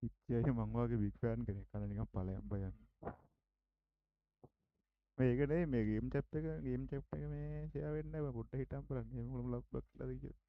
Hicchi aja emang gue biig fan kayaknya karena dengan pala yang bayang. මේක නේ මේ game චැප් එක මේ ෂෙයා වෙන්නේ නැහැ. මම පොඩ්ඩක් හිටම් බලන්න. එහෙම කොළම ලොක් බක් කරලාද කියලා.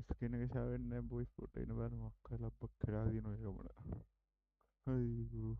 ස්කින් එක ෂෙයා වෙන්නේ නැහැ බොයිස් පොඩ්ඩක් ඉන්න බලන්න මොකක් කරලා ලබ්බක් කරලා දිනන එක මොන. අයියෝ.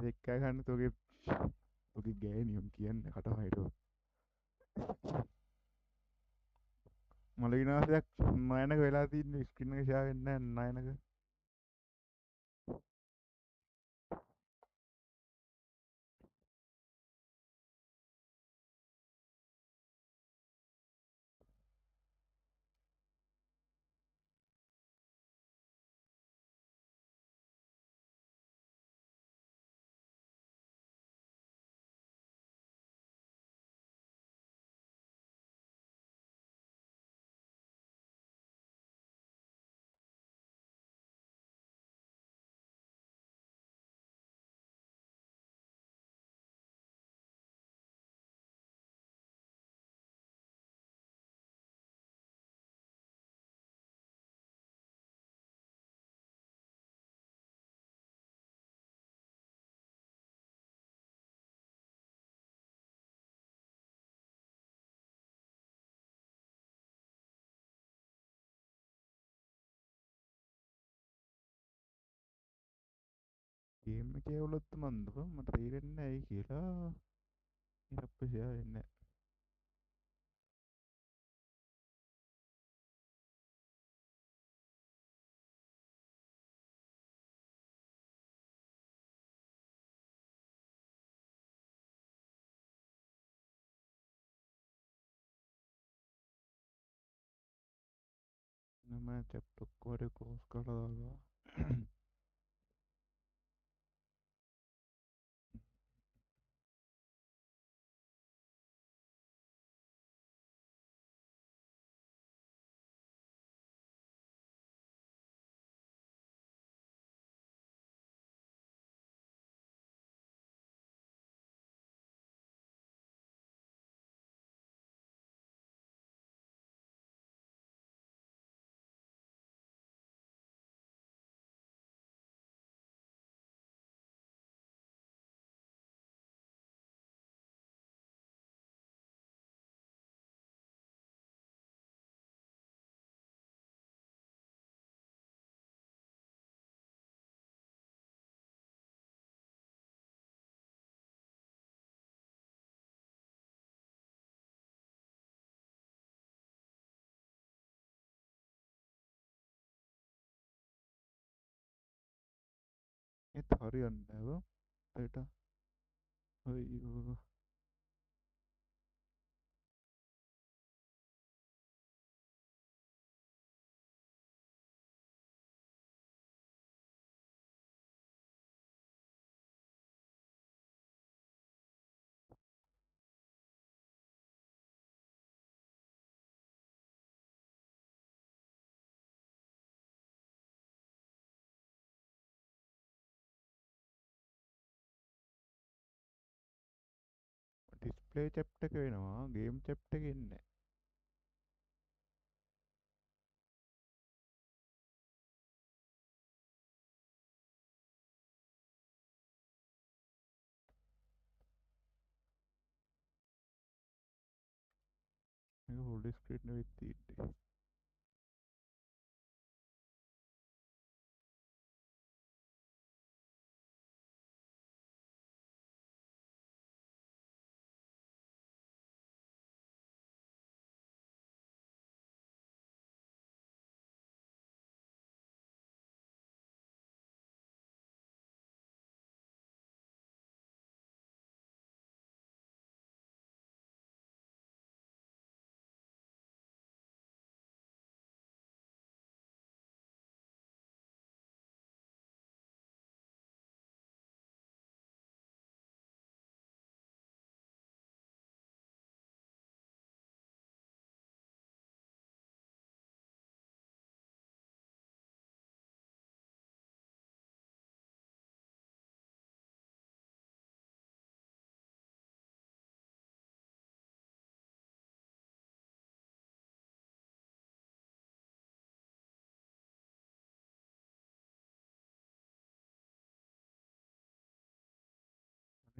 ඒක ගන්න තෝගේ ගෑනියම් කියන්නේ කටහයිඩෝ. මල විනාසයක් නයනක වෙලා තින්නේ ස්කින් එක ෂෙයා වෙන්නේ නැහැ නයනක. ගේම් එකේ වලත් මන්ද මට තේරෙන්නේ නැහැ ඇයි කියලා. ඉරප්ප ෂෙයා වෙන්නේ නැහැ. මම චැප් ඔක්කොම ක්ලෝස් කරලා දාලා. ඒත් හරියන්නේ නැහැ බං. අයියෝ. ඩිස්ප්ලේ චැප්ට් එක වෙනවා ගේම් චැප්ට් එකේ එන්නේ නැහැ. මේක ෆුල් ස්ක්‍රීන් නෙවෙයි තියෙන්නේ.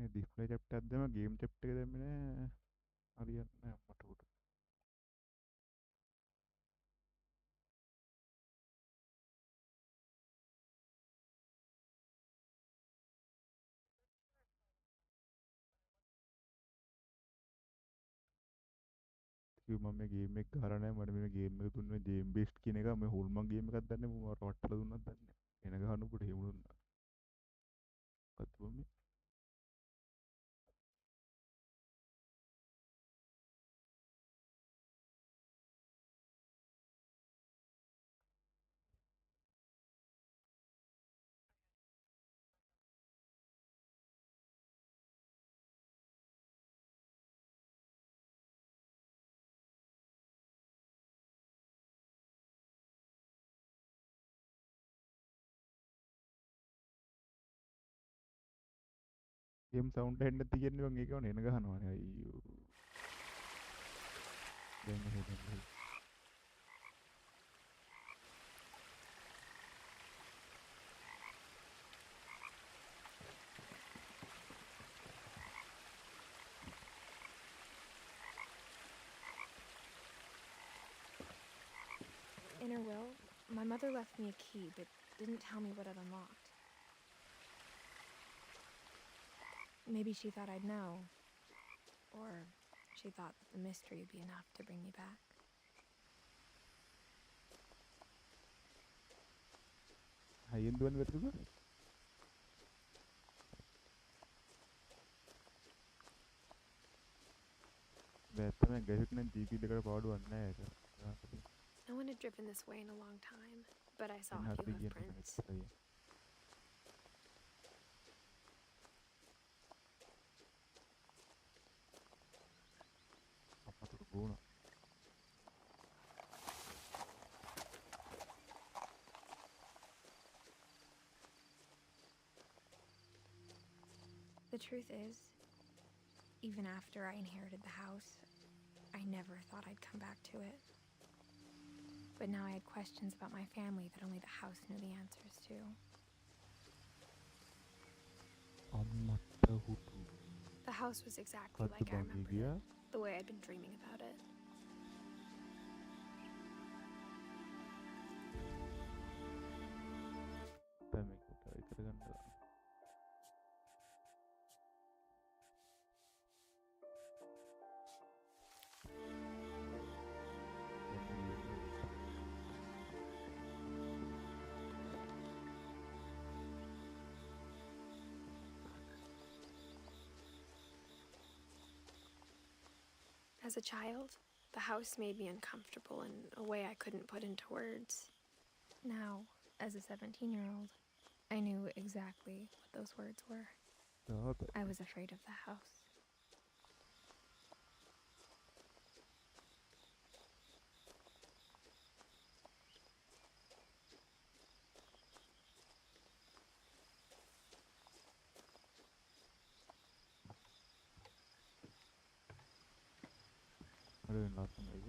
මේ ඩිස්ප්ලේ චැප්ට් එකක් දැම්ම ගේම් චැප්ට් එක දැම්මේ නැහැ. හරියන්නේ නැහැ අම්මට උඩ. කිව්ව මම මේ ගේම් එක ගහලා නැහැ මට මේ ගේම් එක දුන්නේ ජේම් බේස්ඩ් කියන එක මේ හොල්මන් ගේම් එකක් දන්නේ මම රවට්ටලා දුන්නත් දන්නේ නැහැ. එන ගහනකොට එහෙම දුන්නා. කතුව මේ ගේම් සවුන්ඩ් හෙන්න තියෙන්නේ මම ඒක වනේ එන ගහනවානේ අයියෝ. දැන් එහෙම In her will, my mother left me a key, but didn't tell me what it unlocked. Maybe she thought I'd know. Or she thought that the mystery would be enough to bring me back. හයියෙන් දුවන්න වැටුණා. වැත්තම graphic නම් GP දෙකට පාඩුවක් නැහැ ඒක. No one had driven this way in a long time, but I saw a few hoofprints. The truth is, even after I inherited the house, I never thought I'd come back to it. But now I had questions about my family that only the house knew the answers to. The house was exactly like I remembered it, the way I'd been dreaming about it. As a child, the house made me uncomfortable in a way I couldn't put into words. Now, as a 17-year-old, I knew exactly what those words were. I was afraid of the house. අර වෙන ලස්සන එක.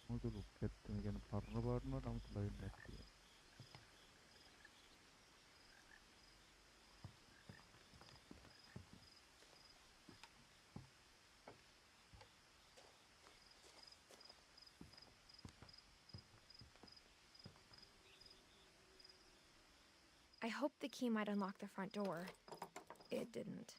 මොකද look ඇත්තම කියන්නේ පරණ පාටනට අමුතුලා වෙන්නේ නැත්තේ. I hoped the key might unlock the front door. It didn't.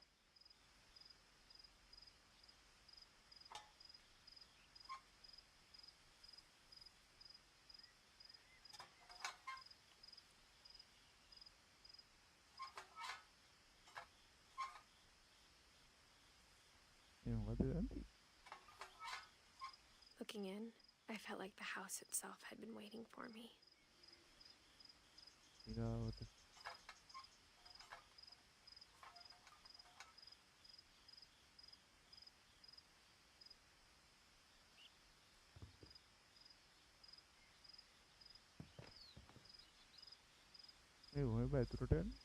ඒ මොකද දන්නේ? Looking in, I felt like the house itself had been waiting for me. ඊගාවට මේ ඔය පැතුරට යන්නේ.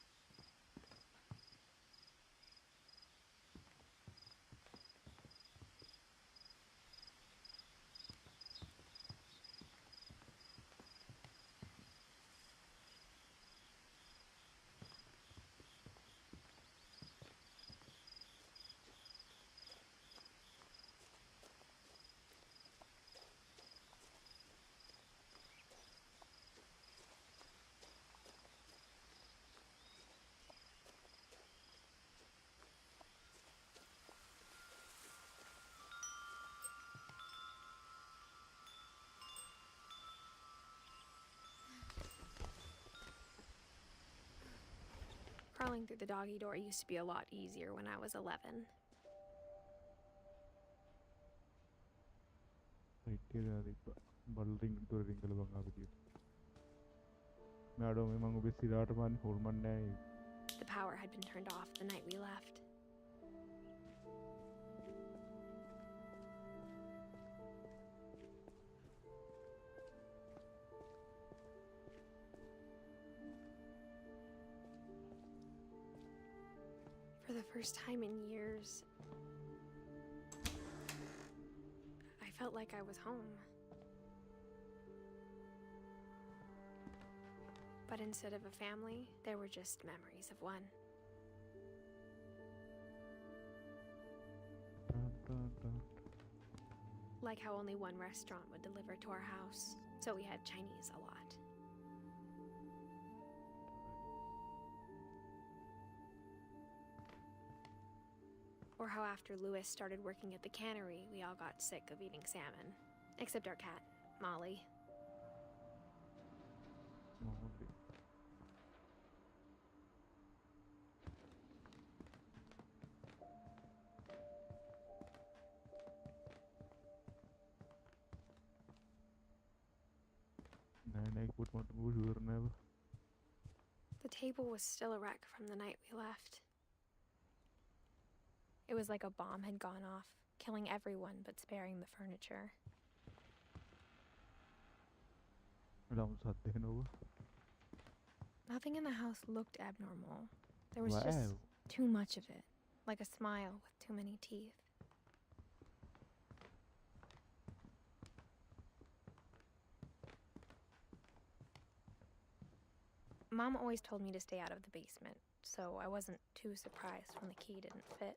Crawling through the doggy door used to be a lot easier when I was 11. හිටිය දාලා ඉපා. බල් රින් දොර රින්ගල බං ආපු විදියට. මෑඩම් මම ඔබේ සිරාට මාන්නේ හොල්මන් නෑ. The power had been turned off the night we left. For the first time in years, I felt like I was home. But instead of a family, there were just memories of one. Like how only one restaurant would deliver to our house, so we had Chinese a lot. Or how after Louis started working at the cannery, we all got sick of eating salmon. Except our cat, Molly. The table was still a wreck from the night we left. It was like a bomb had gone off, killing everyone but sparing the furniture. Nothing in the house looked abnormal. There was just too much of it, like a smile with too many teeth. Mom always told me to stay out of the basement, so I wasn't too surprised when the key didn't fit.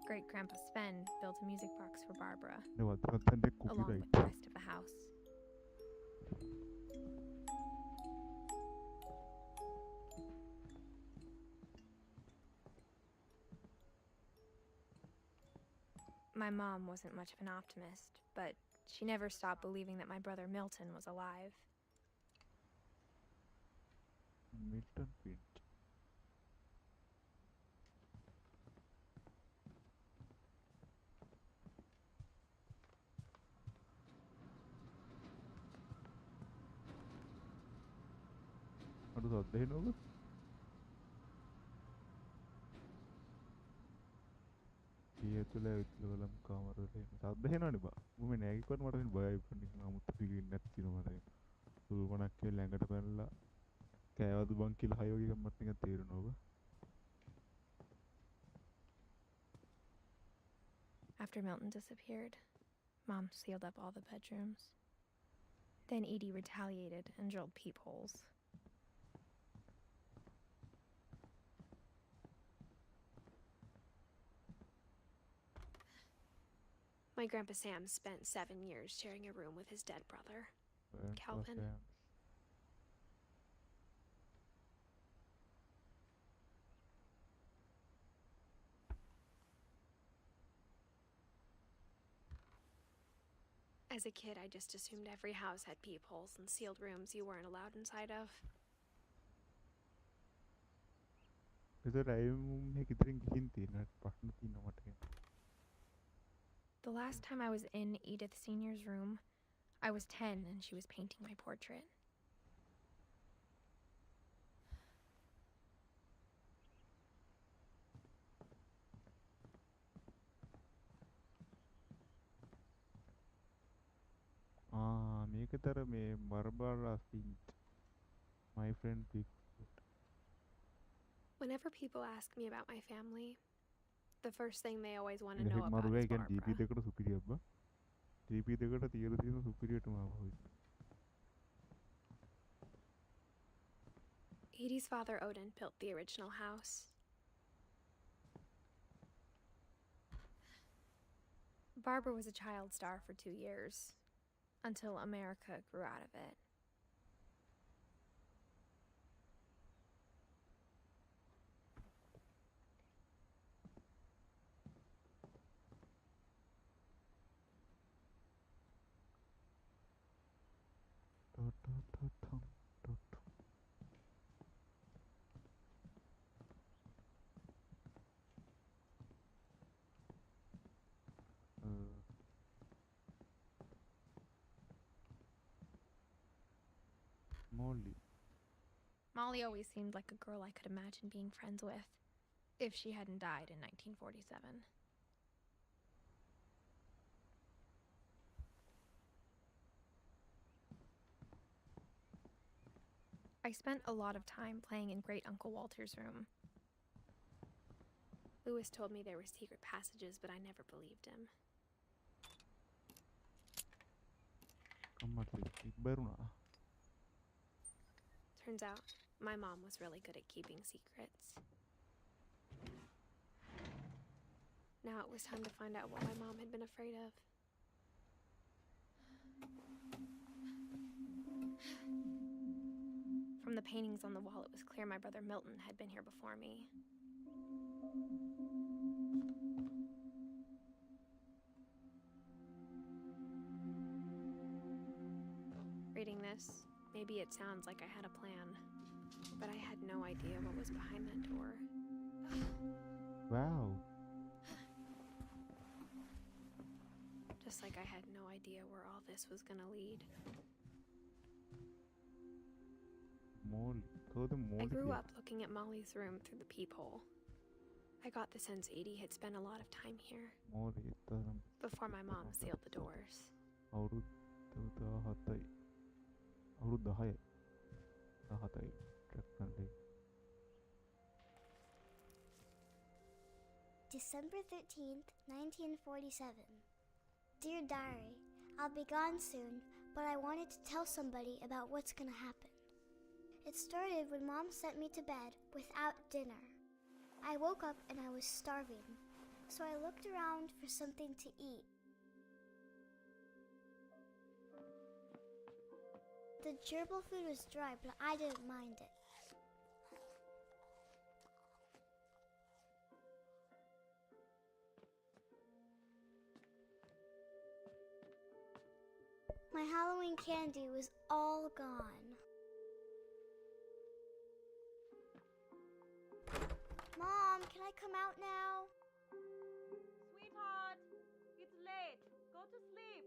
Great Grandpa Sven built a music box for Barbara, along with the rest of the house. My mom wasn't much of an optimist, but she never stopped believing that my brother Milton was alive. Milton Finch. අර සද්ද එනවද? ඊයතුල විත්ලවලම් කාමරවල එන සද්ද එනවනේ බා. මම නෑගිකවට මට වෙන බයයි පන්නේ. 아무ත් පිළිගන්නේ නැති නම මට. සුළුපනක් කියලා ළඟට පැනලා කෑවද බං කියලා හය වගේ ගම්මත් නිකන් තේරෙනවා. After Milton disappeared, Mom sealed up all the bedrooms. Then Edie retaliated and drilled peepholes. My Grandpa Sam spent 7 years sharing a room with his dead brother, Calvin. As a kid, I just assumed every house had peepholes and sealed rooms you weren't allowed inside of. ඒතර අයුම් එක ඉතින් ගිහින් තියෙන ප්‍රශ්න තියෙනවා මට. The last time I was in Edith Sr.'s room, I was 10 and she was painting my portrait. මේකතර මේ Barbara Finch, my friend Bigfoot. Whenever people ask me about my family, the first thing they always want to know about is DP Barbara. දෙකට superior බා. DP දෙකට තියලා තියෙන superior ට මාව. Edie's father Odin built the original house. Barbara was a child star for 2 years, until America grew out of it. Molly always seemed like a girl I could imagine being friends with, if she hadn't died in 1947. I spent a lot of time playing in Great Uncle Walter's room. Lewis told me there were secret passages, but I never believed him. Turns out, my mom was really good at keeping secrets. Now it was time to find out what my mom had been afraid of. From the paintings on the wall, it was clear my brother Milton had been here before me. Reading this, maybe it sounds like I had a plan, but I had no idea what was behind that door. Wow. Just like I had no idea where all this was gonna lead. I grew up looking at Molly's room through the peephole. I got the sense Edie had spent a lot of time here before my mom sealed the doors. December 13th, 1947. Dear Diary, I'll be gone soon, but I wanted to tell somebody about what's gonna happen. It started when Mom sent me to bed without dinner. I woke up and I was starving, so I looked around for something to eat. The gerbil food was dry, but I didn't mind it. My Halloween candy was all gone. Mom, can I come out now? Sweetheart, it's late. Go to sleep.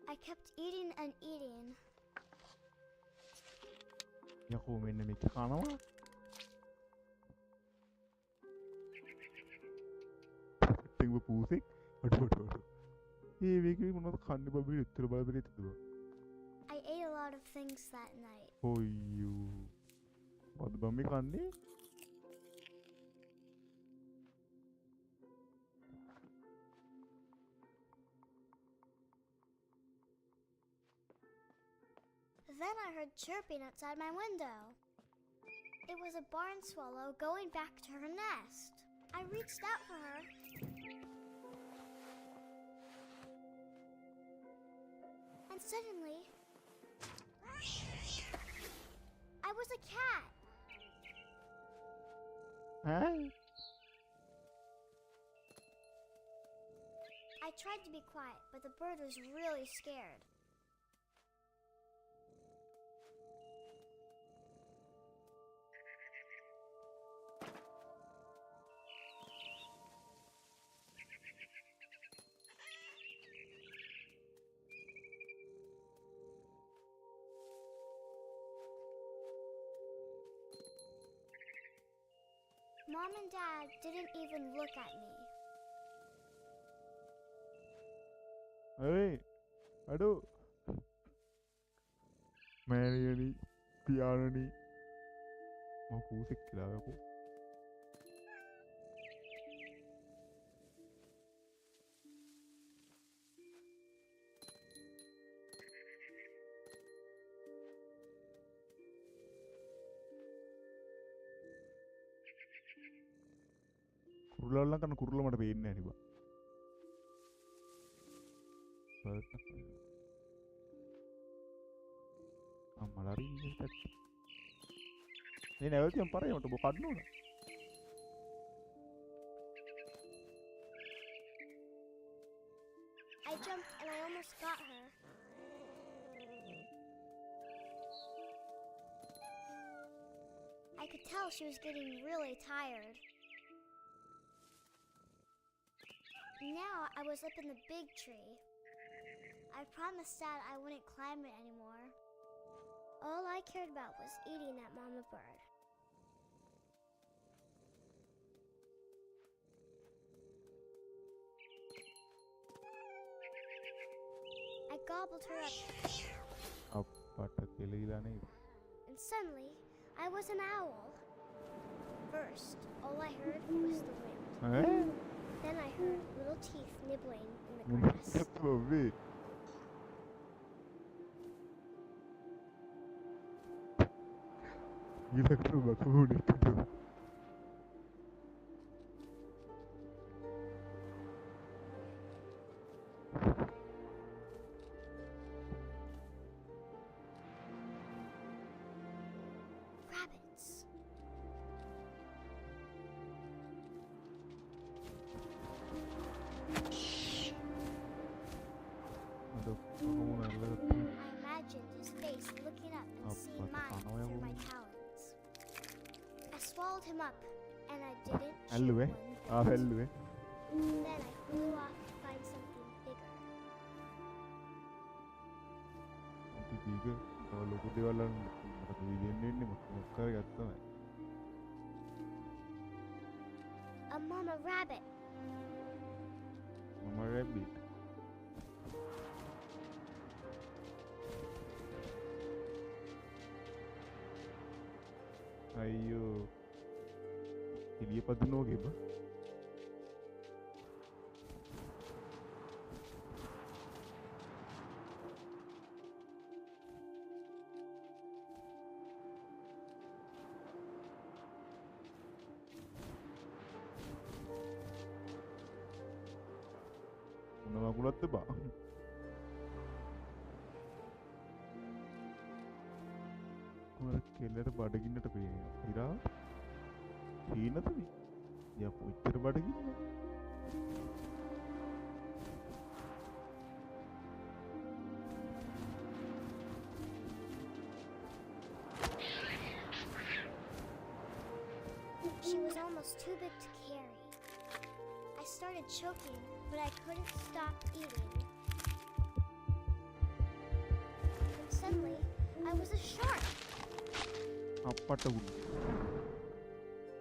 I kept eating and eating. යකෝ මෙන්න මේක කනවා නුඹ පූසෙක් අඩුවට ඒ මේකේ මොනවද කන්නේ බබේ උත්තර බලපෙරේ තිබ්බා I ate a lot of things that night. ඔයියෝ මොකද බම්මේ කන්නේ Then I heard chirping outside my window. It was a barn swallow going back to her nest. I reached out for her. And suddenly, I was a cat. ඈ I tried to be quiet, but the bird was really scared. Mom and Dad didn't even look at me. අනේ අඩෝ මෑණියනි පියාණනි මම පූසෙක් කියලා යකෝ කුරුල්ලන් කරන කුරුල්ල මට පේන්නේ නැහැ නේ බා මලරි ඉන්නට නේ නැවතියම් පරේ මට ඔබ කන්න ඕන I jumped and I almost got her. I could tell she was getting really tired. Now I was up in the big tree. I promised Dad I wouldn't climb it anymore. All I cared about was eating that mama bird. I gobbled her up, අප්පට කෙලීලා නේද and suddenly I was an owl. First, all I heard was the wind. ඈ Then I heard little teeth nibbling in the grass. මොනවද බබේ ඊළඟට බකුණේ තිබුණා Rabbits. අද කොහොමද අල්ලගත්තේ I imagined his face looking up and seeing mine through my talons. I swallowed him up, and I didn't chew ඇල්ලුවේ one bit. ඇල්ලුවේ Then I flew off to find something bigger. ඉතින් ඒක තව ලොකු දේවල් වල මට දෙන්නේ ඉන්නේ මොකක් කරේ ගත්තම A mama rabbit. මම රැබ්බිට් අයියෝ එළිය පදිනෝගේ බා මොන වගුලක්ද බා මර කෙල්ලට බඩගින්නට පේනවා ඉරා හීනද මේ යා පුච්චර බඩගින්න She was almost too big to carry. I started choking, but I couldn't stop eating. And suddenly, I was a shark. අප්පට උඩ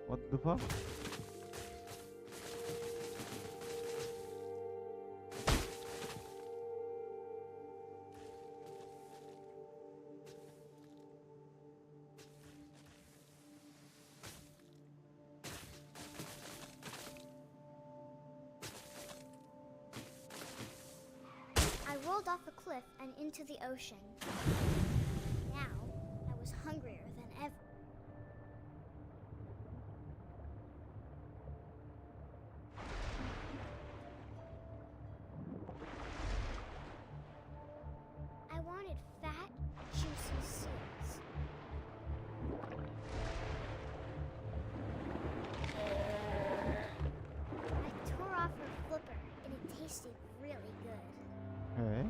what the fuck I rolled off a cliff and into the ocean. Now, I was hungrier than ever. I wanted fat, juicy seals. I tore off her flipper, and it tasted really good. Hey.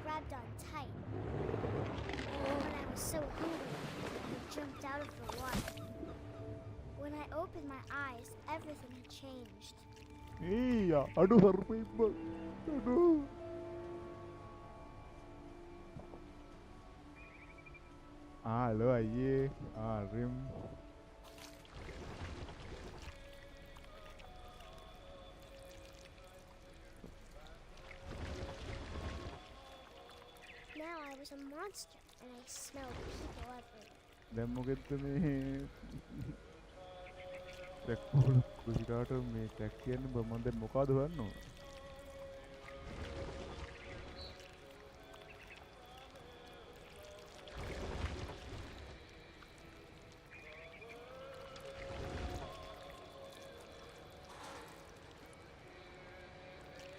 Grabbed on tight. When I was so hungry, I jumped out of the water. When I opened my eyes, everything had changed. Iya, aduh surprise bang. Aduh. Halo aye, Arim. Now I was a monster, and I smelled people everywhere. දැන් මොකෙද්ද මේ track කුසිකාට මේ track කියන්නේ බ මම දැන් මොකද හොයන්න ඕන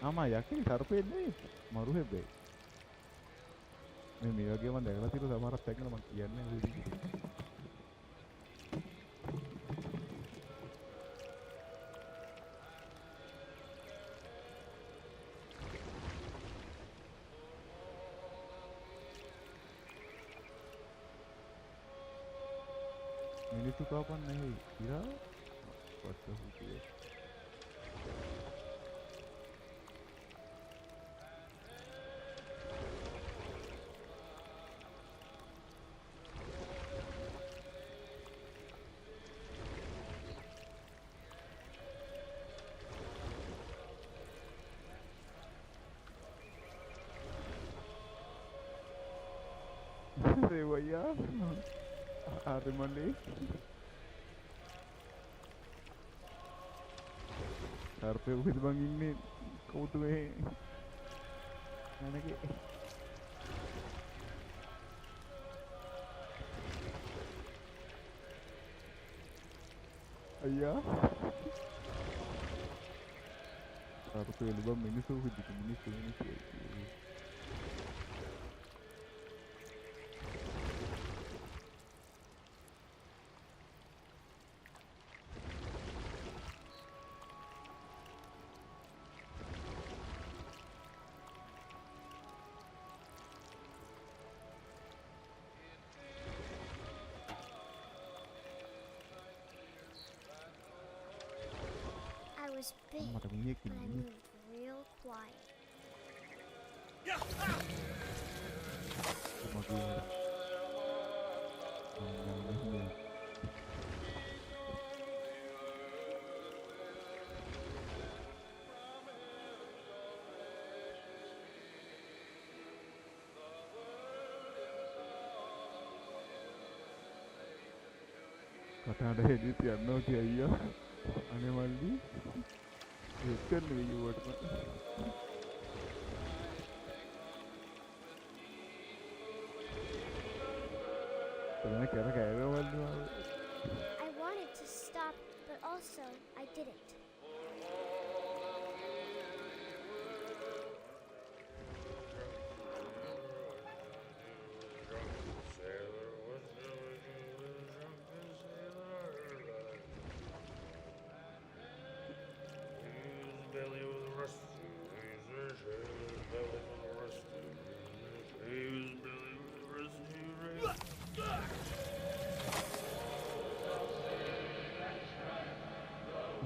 ආමා යකේ සර්පෙන්නේ නෙවෙයි මරු හැබැයි මේ වගේ මම දැකලා තියෙන සමහරක් දැකලා මම කියන්නේ මිනිස්සු කාපන් නෙවෙයි ඉරා what the fuck अरे भैया अरे मंडी घर पे उठ बंगिंग कौट में मैंने के भैया घर पे लुबा मिनिसो हुई थी Miniso I was big, Mata but bunyi I gini. moved real quiet. Cuma gue yang kata ada Edith ya no dia iya aneh mandi kan nih buat sebenarnya kira mandi I wanted to stop, but also I didn't.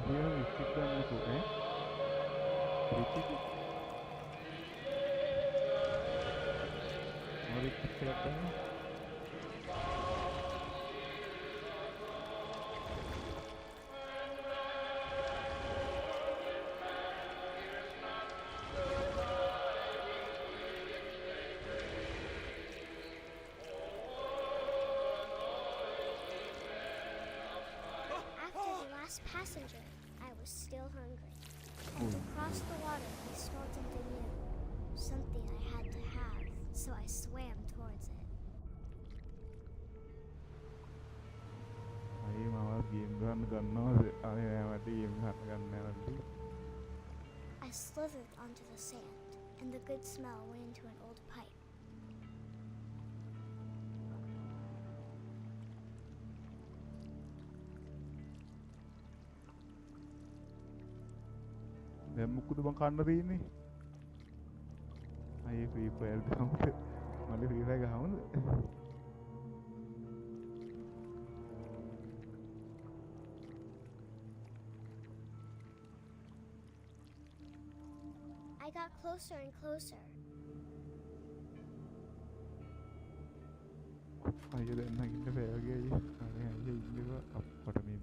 dia bisikan itu kritik mari kita As passenger, I was still hungry. And across the water, I smelled something new. Something I had to have, so I swam towards it. අයි මාව game ගන්න ගන්නවද? අනේ නෑ මට game ගන්න ගන්න නෑ මල්ලි. I slithered onto the sand, and the good smell went into an old pipe. දැන් මොකද මං කන්න තියෙන්නේ? අයි ෆ්‍රී ෆයර් ගහමුද? මල්ලි ෆ්‍රී ෆයර් ගහමුද? I got closer and closer. අයිය දැන් නම් ඉන්න බෑ වගේ අයිය. අනේ අයිය ඉන්නවා අප්පට මේ.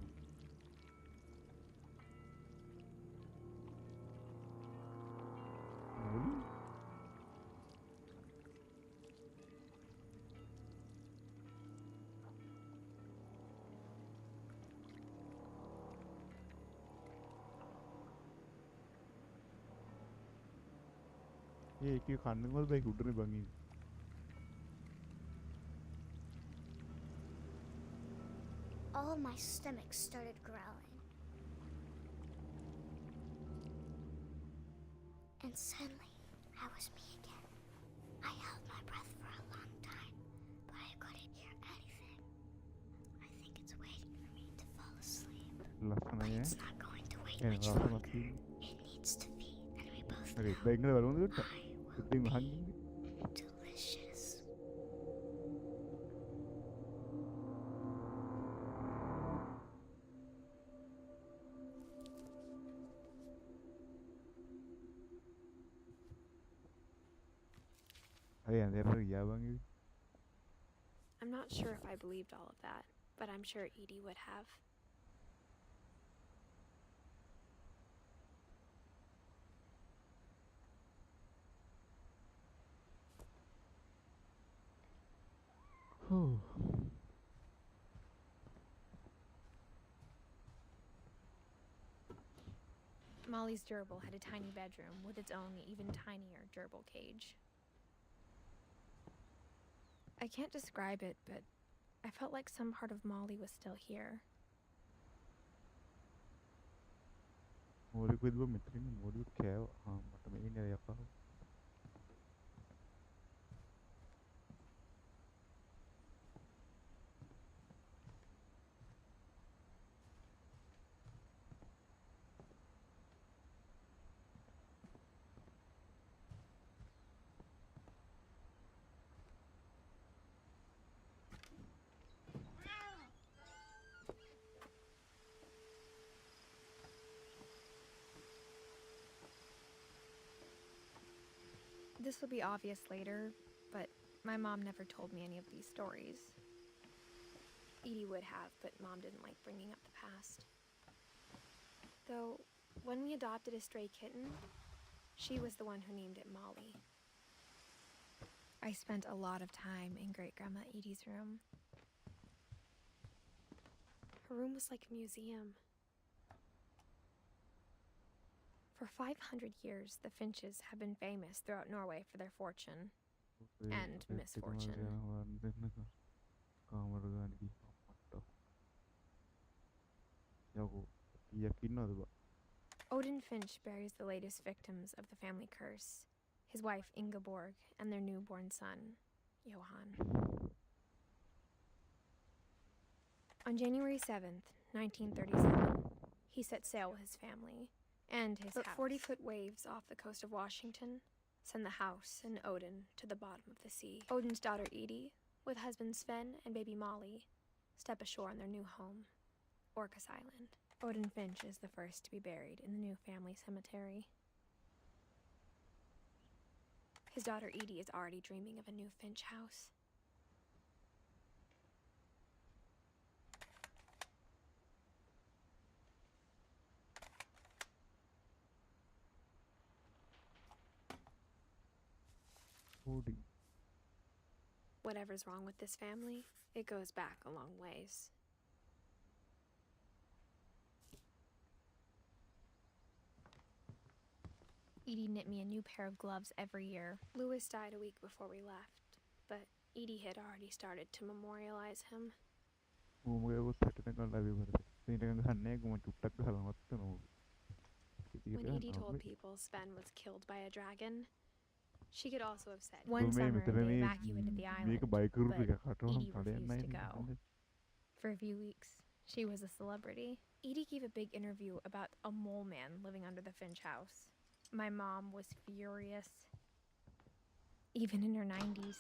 ඒකේ කන්න මොකද බයි උඩනේ බං ඉන්නේ. All my stomach started growling. And suddenly, I was me again. I held my breath for a long time, but I couldn't hear anything. I think it's waiting for me to fall asleep. But ලස්සනයි it's not going to wait ඈ. much ලස්සනක් longer. තියෙන්නේ. It needs to feed, and we both හරි know දැන් ඉන්න බලමුද උඩට? I will ඉතින් be අහන්නේ. delicious. හරි අන්දේට ගියා බං ඉතින්. I'm not sure if I believed all of that, but I'm sure Edie would have. හෝ. Molly's gerbil had a tiny bedroom with its own even tinier gerbil cage. I can't describe it, but I felt like some part of Molly was still here. මොඩියු කිව්ව මෙතනින් මොඩියු කෑව. මට මේ ඉන්නේ යකා. This will be obvious later, but my mom never told me any of these stories. Edie would have, but Mom didn't like bringing up the past. Though, when we adopted a stray kitten, she was the one who named it Molly. I spent a lot of time in Great-Grandma Edie's room. Her room was like a museum. For 500 years, the Finches have been famous throughout Norway for their fortune and misfortune. Odin Finch buries the latest victims of the family curse, his wife Ingeborg and their newborn son, Johan. On January 7th, 1937, he set sail with his family and his house. 40-foot waves off the coast of Washington send the house and Odin to the bottom of the sea. Odin's daughter Edie, with husband Sven and baby Molly, step ashore on their new home, Orcas Island. Odin Finch is the first to be buried in the new family cemetery. His daughter Edie is already dreaming of a new Finch house. Whatever's wrong with this family, it goes back a long ways. Edie knit me a new pair of gloves every year. Louis died a week before we left, but Edie had already started to memorialize him. When Edie told people Sven was killed by a dragon, she could also have said one summer they evacuated the island, but Edie refused to go. For a few weeks, she was a celebrity. Edie gave a big interview about a mole man living under the Finch house. My mom was furious. Even in her 90s.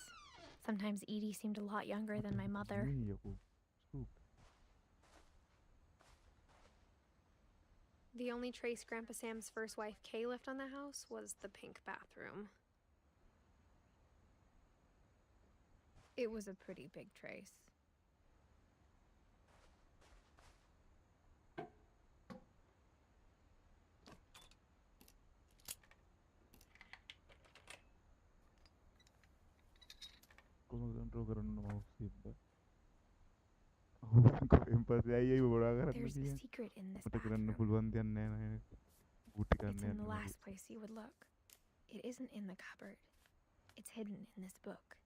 Sometimes Edie seemed a lot younger than my mother. The only trace Grandpa Sam's first wife, Kay, left on the house was the pink bathroom. It was a pretty big trace. There's a secret in this bathroom. It's in the last place you would look. It isn't in the cupboard. It's hidden in this book.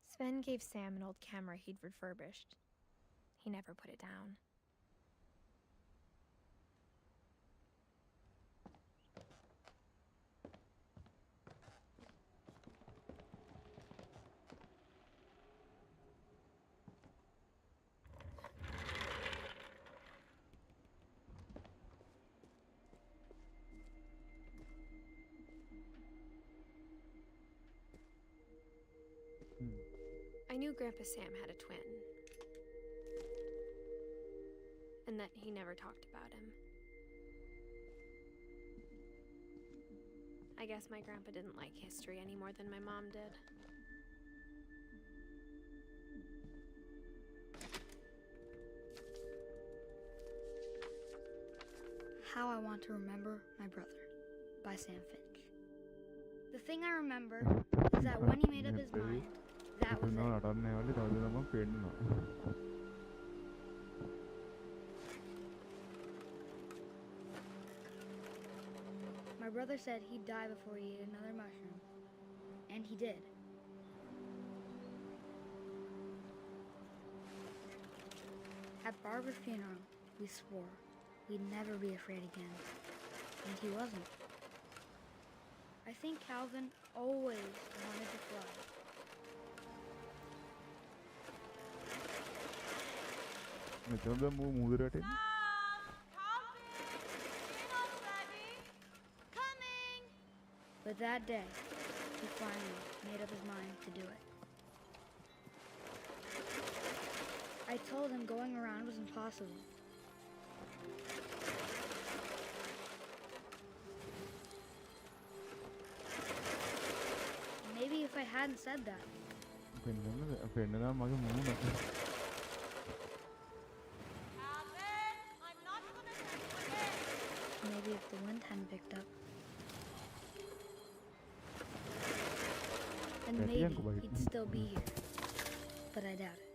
Sven gave Sam an old camera he'd refurbished. He never put it down. I knew Grandpa Sam had a twin. And that he never talked about him. I guess my grandpa didn't like history any more than my mom did. How I Want to Remember My Brother by Sam Finch. The thing I remember is that when he made up his mind, that was it. My brother said he'd die before he ate another mushroom. And he did. At Barbara's funeral, we swore we'd never be afraid again. And he wasn't. I think Calvin always wanted to fly. Calvin! But that day, he finally made up his mind to do it. I told him going around was impossible. Maybe if I hadn't said that, Calvin, I'm not gonna hurt you again. maybe if the wind hadn't picked up, then maybe he'd still be here. But I doubt it.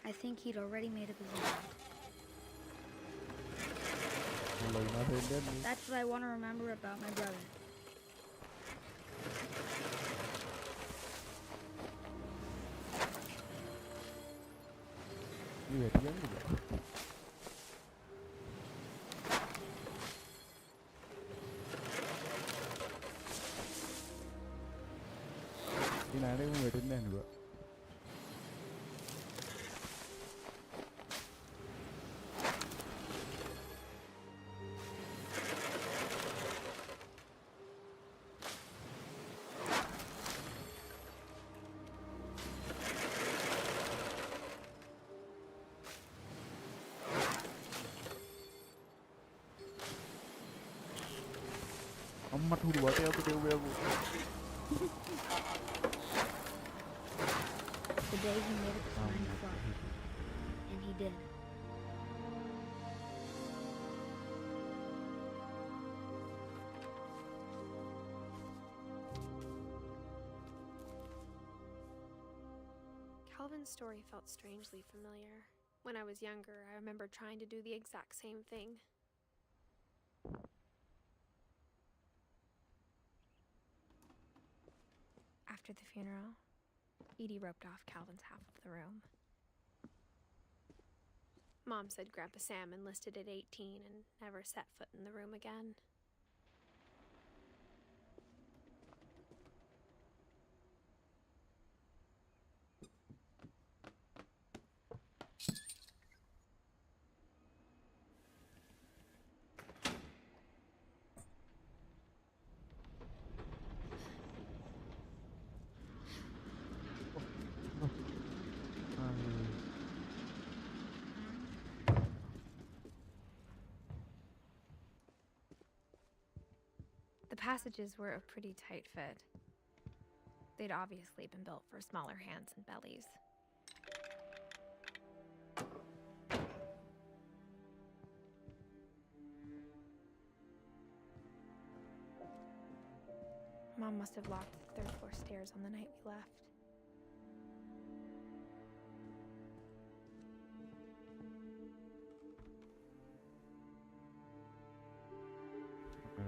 I think he'd already made up his mind. That's what I want to remember about my brother. The day he made up his mind to fly. And he did. Calvin's story felt strangely familiar. When I was younger, I remember trying to do the exact same thing. After the funeral, Edie roped off Calvin's half of the room. Mom said Grandpa Sam enlisted at 18 and never set foot in the room again. The passages were a pretty tight fit. They'd obviously been built for smaller hands and bellies. Mom must have locked the third floor stairs on the night we left.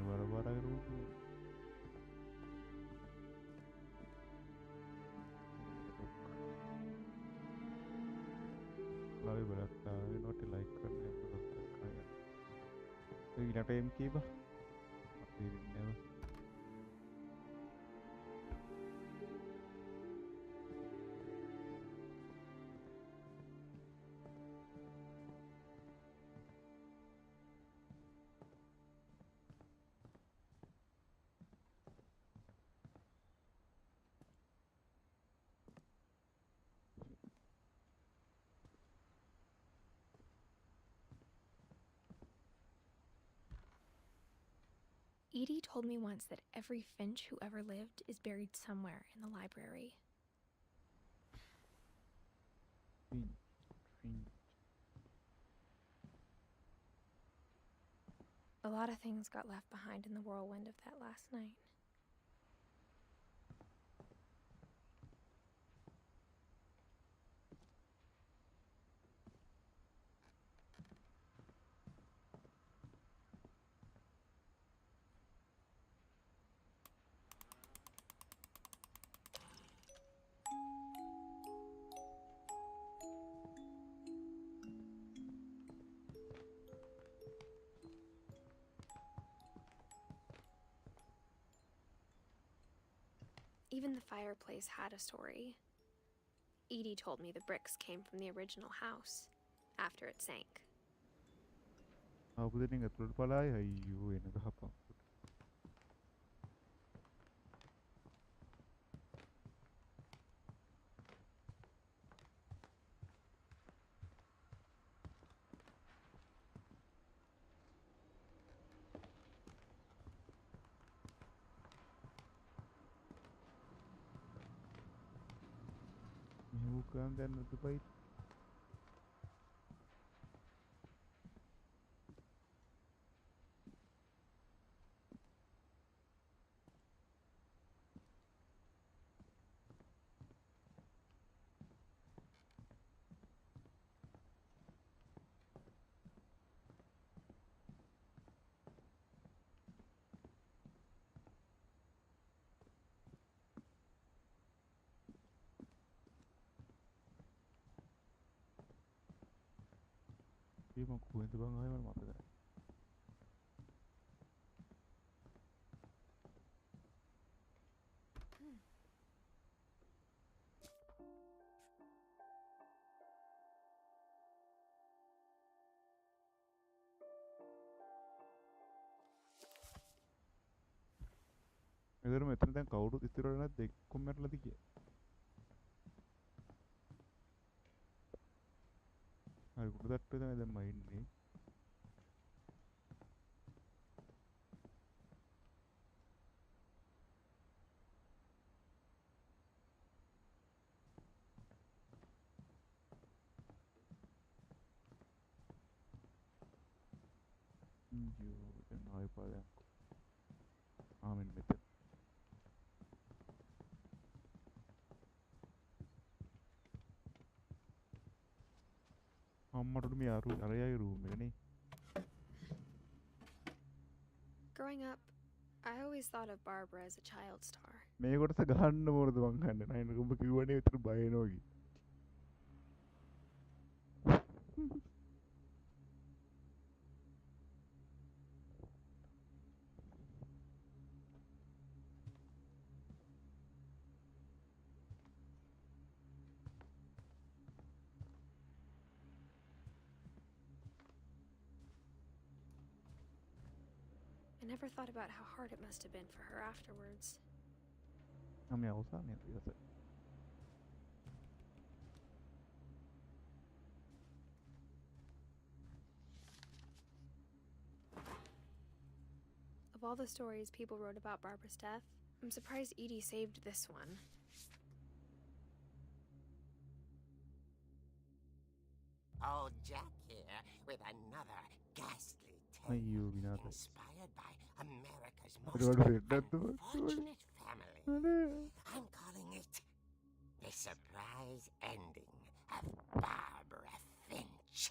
Barang-barang itu लावे बरकता है note like करने बरकता है तो इला time की बा फिर ने Edie told me once that every Finch who ever lived is buried somewhere in the library. Finch. A lot of things got left behind in the whirlwind of that last night. Even the fireplace had a story. Edie told me the bricks came from the original house, after it sank. Aku tadi nggak terlalu pala ya iyo ini apa ini bukan dan itu baik dia mau kuih itu bang ayo mana mata Agar මෙතන දැන් කවුරුත් ඉතිරි වෙලා නැද්ද එක්කම මැරලාද කිය. හරි කුඩ තට්ටුවේ තමයි දැන් මම ඉන්නේ. අයියෝ දැන් ආයෙ පාදයක්. මෙන්න මෙතන. අම්මට මේ අරයයි රූම් එකනේ. Growing up, I always thought of Barbara as a child star. මේ කොටස ගහන්න මොනද මං අහන්නේ. නයින් උඹ කිව්වනේ විතර බය වෙනවා කි. I never thought about how hard it must have been for her afterwards. මේ අවසානයේ ඊට Of all the stories people wrote about Barbara's death, I'm surprised Edie saved this one. Old Jack here with another ghastly අයියෝ tale විනාශයි. inspired by America's What most about it? That's the one. unfortunate family. I'm calling it The Surprise Ending of Barbara Finch.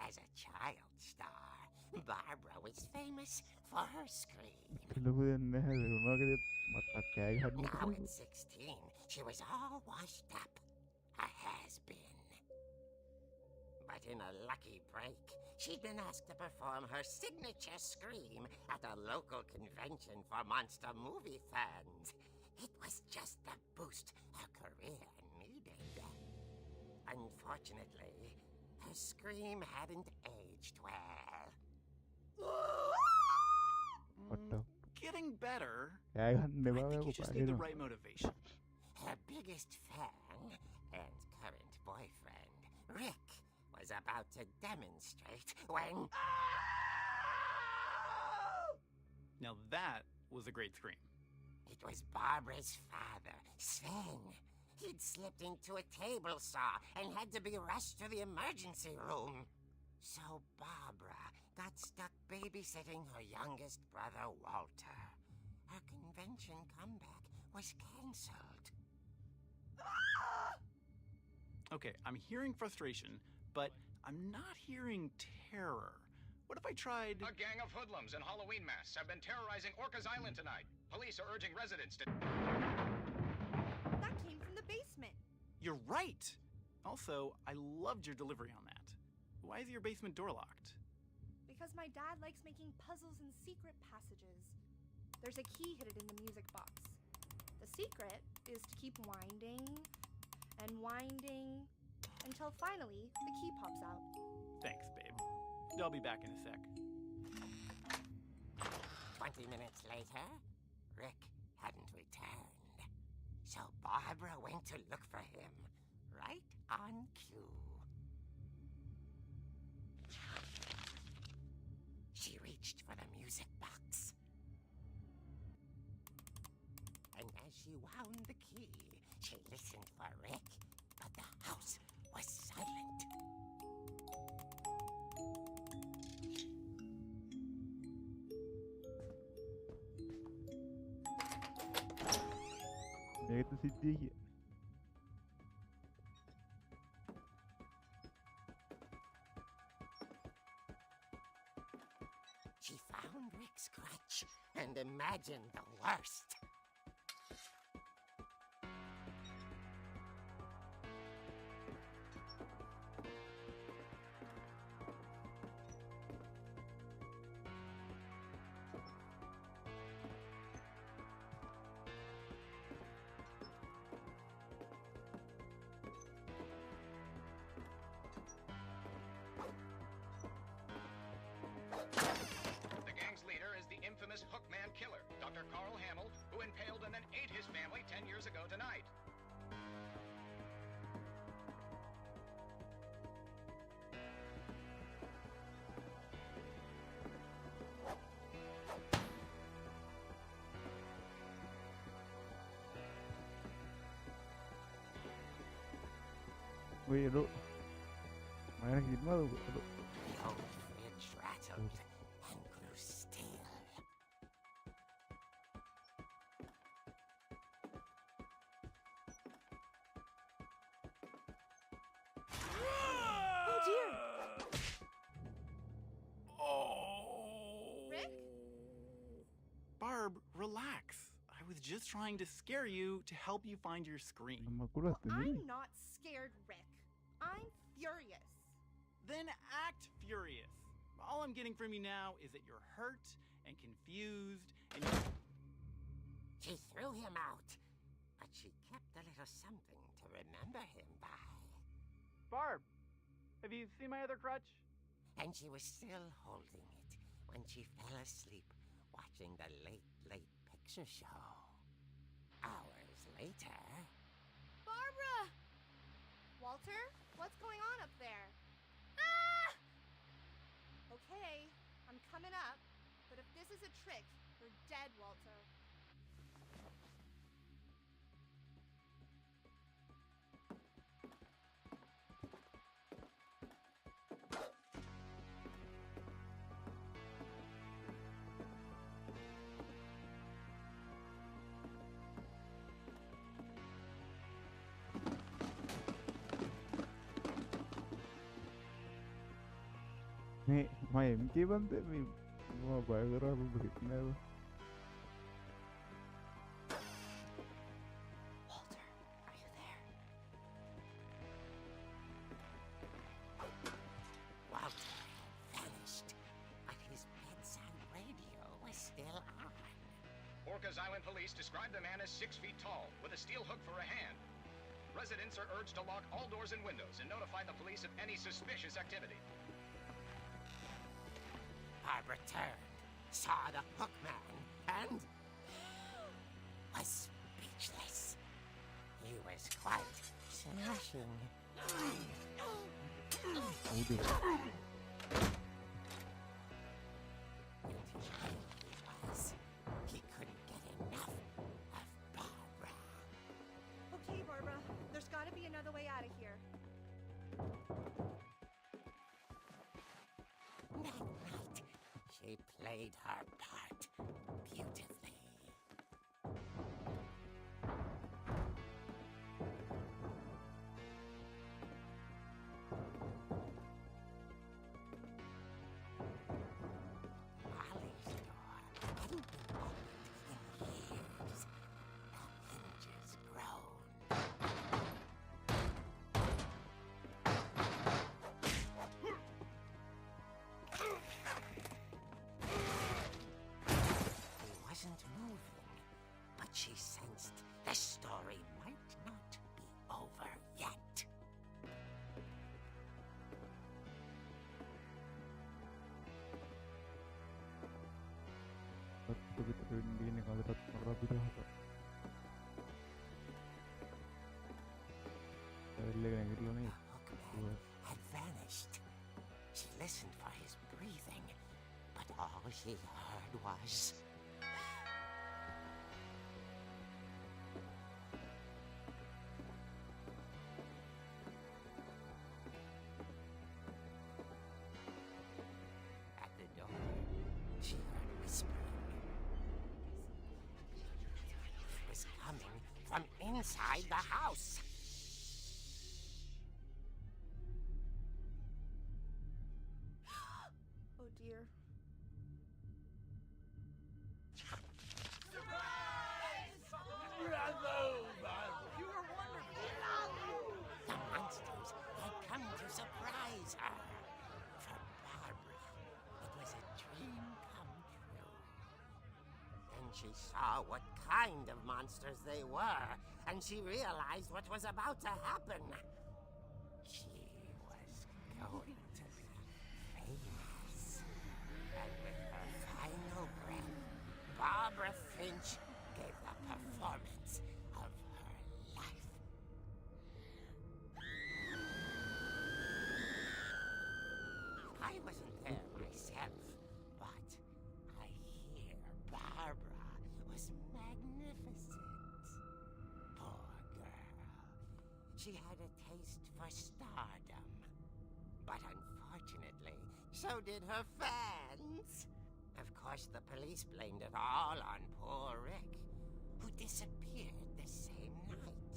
As a child star, Barbara was famous for her scream. ලොකු දෙයක් නැහැ වුණාගේ මත්තක් කෑ ගහන්න. Now at 16, she was all washed up, a has-been. But in a lucky break, she'd been asked to perform her signature scream at a local convention for monster movie fans. It was just the boost her career needed. Unfortunately, her scream hadn't aged well. What the? Getting better. කෑ ගහන්න I එපා think you just need the ඔයා. right motivation. Her biggest fan and current boyfriend, Rick, was about to demonstrate when... Now that was a great scream. It was Barbara's father, Sven. He'd slipped into a table saw and had to be rushed to the emergency room. So Barbara got stuck babysitting her youngest brother, Walter. Her convention comeback was cancelled. Okay, I'm hearing frustration, but I'm not hearing terror. What if I tried... A gang of hoodlums in Halloween masks have been terrorizing Orcas Island tonight. Police are urging residents to... That came from the basement. You're right! Also, I loved your delivery on that. Why is your basement door locked? Because my dad likes making puzzles and secret passages. There's a key hidden in the music box. The secret is to keep winding and winding until finally the key pops out. Thanks, babe. I'll be back in a sec. 20 minutes later, Rick hadn't returned. So Barbara went to look for him, right on cue. She reached for the music box. And as she wound the key, she listened for Rick, but the house was silent. මේකත් සිද්ධිය කිය. She found Rick's crutch and imagined the worst. The gang's leader is the infamous Hookman killer, Dr. Carl Hamill, who impaled and then ate his family 10 years ago tonight. ඔය Edo මයන කිව්වද Edo The old fridge rattled and grew still. just trying to scare you to help you find your scream. Non mi accuraste, I'm not scared, Rick. I'm furious. Then act furious. All I'm getting from you now is that you're hurt and confused and She threw him out, but she kept a little something to remember him by. Barb, have you seen my other crutch? And she was still holding it when she fell asleep watching the late picture show. Hours later... Barbara! Walter, what's going on up there? Ah! Okay, I'm coming up, but if this is a trick, you're dead, Walter. మా MK బందే మా బయోగ్రాఫ్ పెట్టినారు. Walter, are you there? Walter had vanished, but his bedside radio was still on. Orcas Island police describe the man as 6 feet tall, with a steel hook for a hand. Residents are urged to lock all doors and windows and notify the police of any suspicious activity. Barbara turned, saw the hook man, and was speechless. He was quite smashing. Oh dear. He couldn't get enough of Barbara. Okay, Barbara, there's gotta be another way out of here. That night, she played her part beautifully. Molly's door hadn't been opened in years. The hinges groaned. He wasn't moving, but she sensed the story might not be over yet. Betul-betul ini kalau rapi dah. The hookman had vanished. She listened for his breathing, but all she heard was... At the door, she heard whispering. It was coming from inside the house. Oh dear. The monsters had come to surprise her. For Barbara, it was a dream come true. Then she saw what kind of monsters they were, and she realized what was about to happen. She was going to be famous. And with her final breath, Barbara Finch gave the performance of her life. I wasn't there myself, but I hear Barbara was magnificent. Poor girl. She had a taste for stardom. But unfortunately, so did her fans. Of course, the police blamed it all on poor Rick, who disappeared the same night.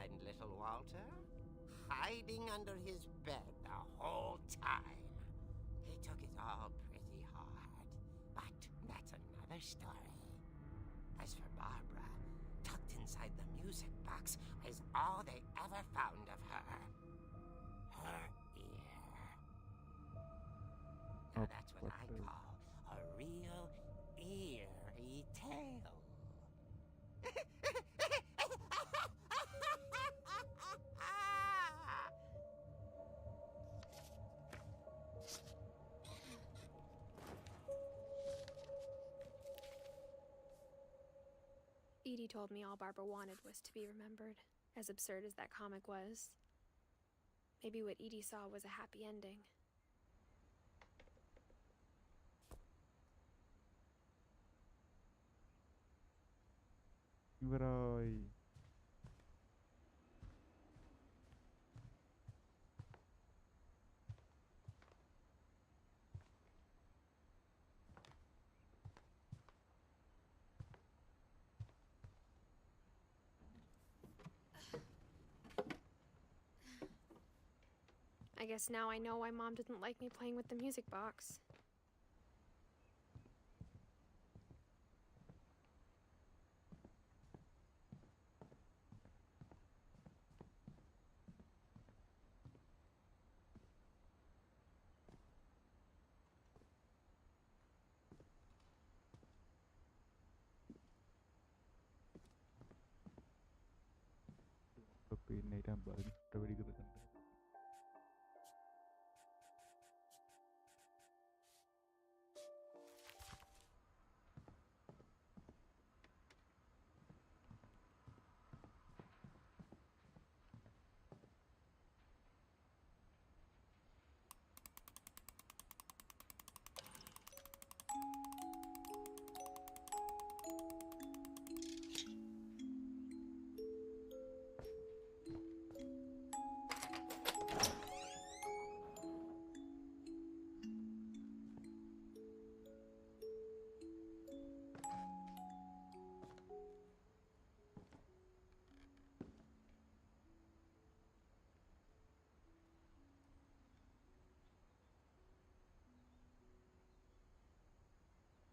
And little Walter, hiding under his bed the whole time. He took it all pretty hard, but that's another story. As for Barbara, tucked inside the music box is all they ever found of her. Her ear. Now that's what I call a real eerie tale. Edie told me all Barbara wanted was to be remembered, as absurd as that comic was. Maybe what Edie saw was a happy ending. Bray. I guess now I know why Mom didn't like me playing with the music box. പിന്നെ ഇഷ്ടം പിടിക്കുന്നുണ്ട്.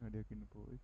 അടിയൊക്കെ ഇന്ന് പോയി.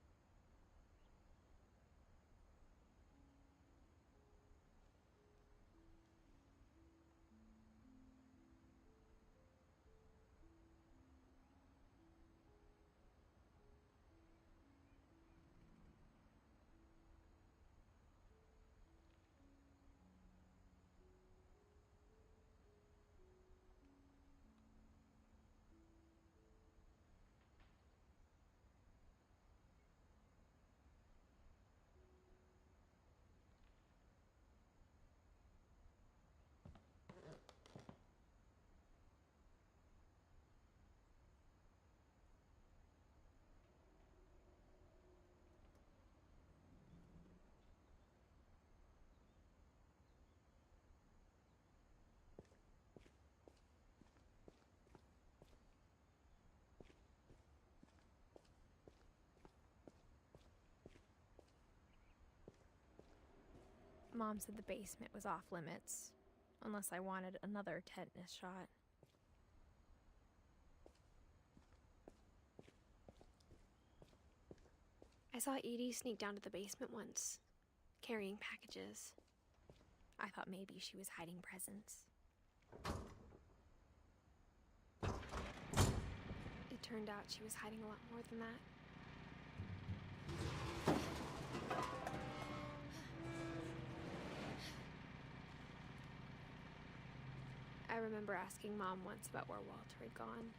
Mom said the basement was off limits, unless I wanted another tetanus shot. I saw Edie sneak down to the basement once, carrying packages. I thought maybe she was hiding presents. It turned out she was hiding a lot more than that. I remember asking Mom once about where Walter had gone.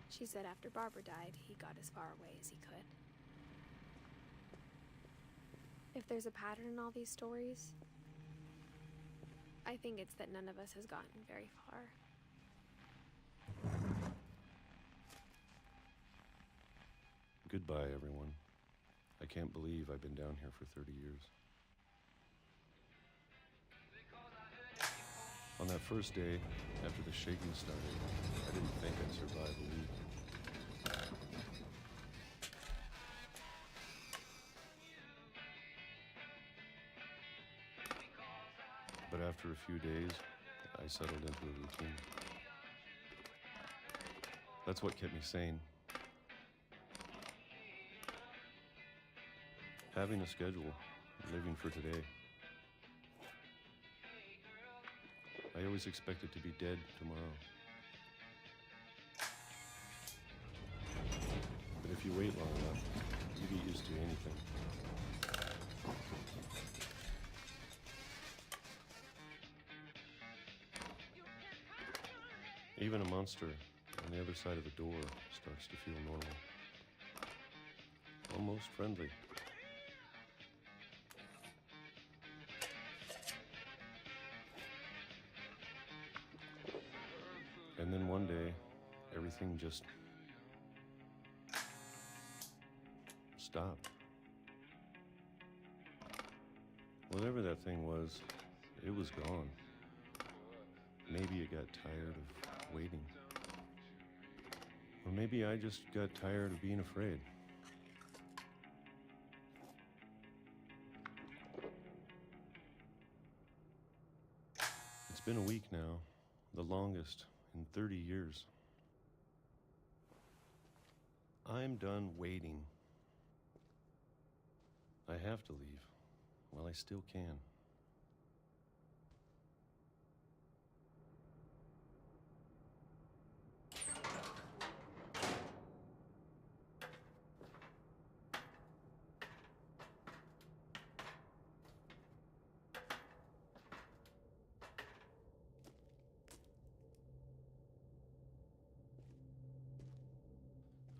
She said after Barbara died, he got as far away as he could. If there's a pattern in all these stories, I think it's that none of us has gotten very far. Goodbye, everyone. I can't believe I've been down here for 30 years. On that first day, after the shaking started, I didn't think I'd survive a week. But after a few days, I settled into a routine. That's what kept me sane. Having a schedule, living for today. I always expected to be dead tomorrow. But if you wait long enough, you get used to anything. Even a monster on the other side of the door starts to feel normal. Almost friendly. And then one day, everything just stopped. Whatever that thing was, it was gone. Maybe it got tired of waiting. Or maybe I just got tired of being afraid. It's been a week now, the longest in 30 years. I'm done waiting. I have to leave while I still can.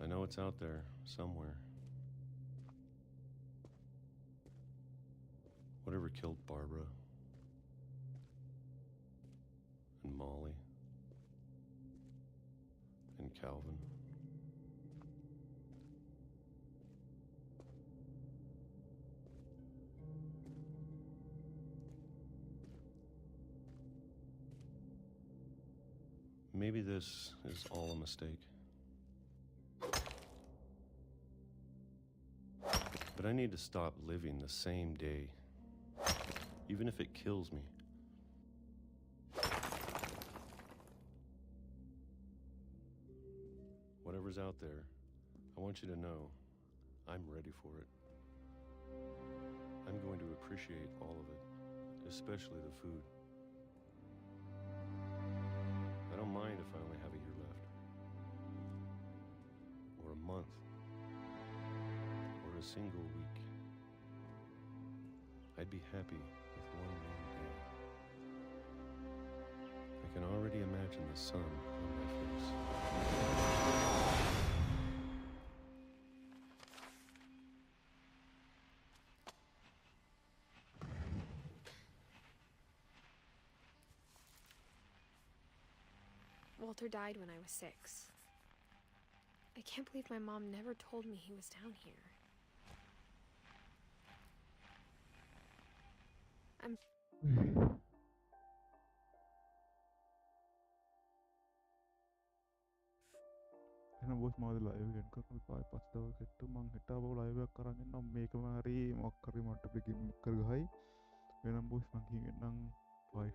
I know it's out there somewhere. Whatever killed Barbara and Molly and Calvin. Maybe this is all a mistake. But I need to stop living the same day, even if it kills me. Whatever's out there, I want you to know I'm ready for it. I'm going to appreciate all of it, especially the food. I don't mind if I only have a year left, or a month, or a single week. I'd be happy with one more day. I can already imagine the sun on my face. Walter died when I was 6. I can't believe my mom never told me he was down here. එහෙනම් boss මාද live එකෙන් කරන පායි පස්තව කෙට්ටු මං හිතාව live එකක් කරන් ඉන්නම් මේකම හරි මොකක් හරි මට පිටින් කර ගහයි. එහෙනම් බොස් මං කියන්නම් බයි.